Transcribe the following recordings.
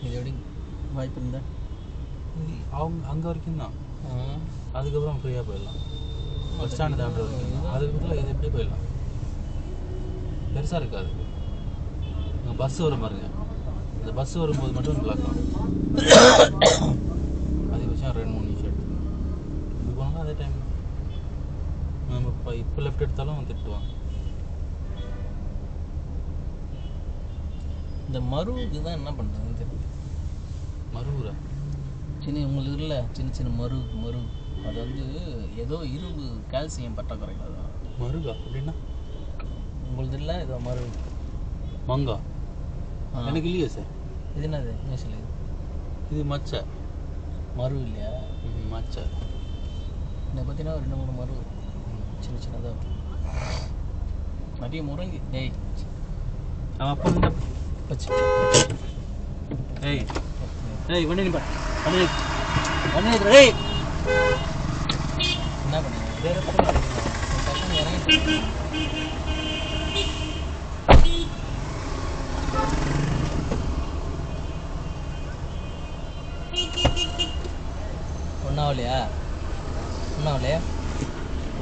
இது எப்படி வாய்ப்பு இருந்தா அவங்க அங்கே வரைக்கும் தான், அதுக்கப்புறம் ஃப்ரீயாக போயிடலாம். பஸ் ஸ்டாண்டு தாண்ட வரைக்கும் அதுக்கப்புறம் இது எப்படி போயிடலாம், பெருசாக இருக்காது. அங்கே பஸ் வரும் பாருங்க, அந்த பஸ் வரும்போது மட்டும் பிளாக் ஆகும். அதிகபட்சம் 2-3 நிமிஷம் எடுத்து இது போனாலும் அதே டைம் நம்ம இப்போ லெஃப்ட் எடுத்தாலும் அவன் திட்டுவான். இந்த மருவுக்கு தான் என்ன பண்ணுறதுன்னு தெரியல. மருவூரா சின்ன உங்களுக்கு இல்லை, சின்ன சின்ன மரு அது வந்து ஏதோ இரும்பு கால்சியம் பற்றாக்குறைகள் தான். மருகா அப்படின்னா உங்களுக்கு இல்லை, ஏதோ மரு மங்கா எனக்கு இல்லையே சார். இது என்னது இங்கிலீஷில்? இது மச்சை. மரு இல்லையா? மச்சை. என்னை பார்த்தீங்கன்னா 2-3 மரு சின்ன சின்னதாக நிறைய முருங்கி. டேய் அவன் அப்போ இந்த வச்சு ஏய் ஏய் வண்டி நிப்பா, வண்டி ஏய் என்ன பண்ணுங்க வேறு பக்கம் இறங்கி ஒன்றாவலையா?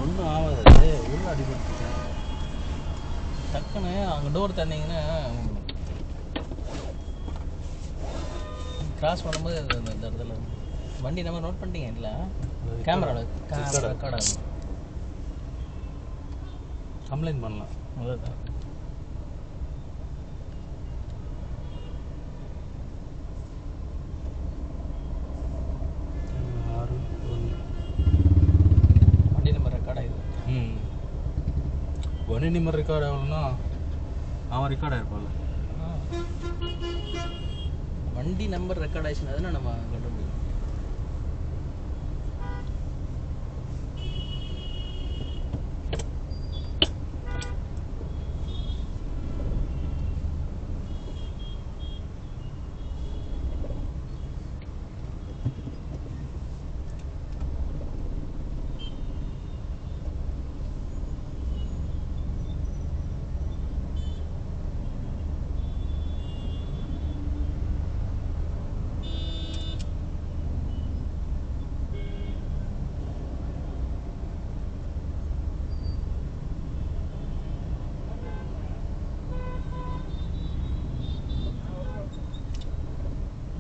ஒன்றும் ஆகாது, உள்ள அடிபட்டு டக்குன்னு அங்கே டோர் தந்தீங்கன்னா கிராஸ் பண்ணும்போது இந்த இடத்துல வண்டி நம்ம நோட் பண்ணிட்டீங்க இல்லை? கேமராவில் ரெக்கார்ட் ஆகும். கம்ப்ளைண்ட் பண்ணலாம். அதுதான் வண்டி நம்பர் ரெக்கார்ட் ஆகிடுது. வண்டி நம்பர் ரெக்கார்ட் ஆகலன்னா அவன் ரெக்கார்ட் ஆகிருப்பான்ல. வண்டி நம்பர் ரெக்கார்ட் ஆயிடுச்சுன்னா தானே நம்ம கட்ட முடியும்.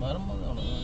வரும்போது அவ்வளோதான்.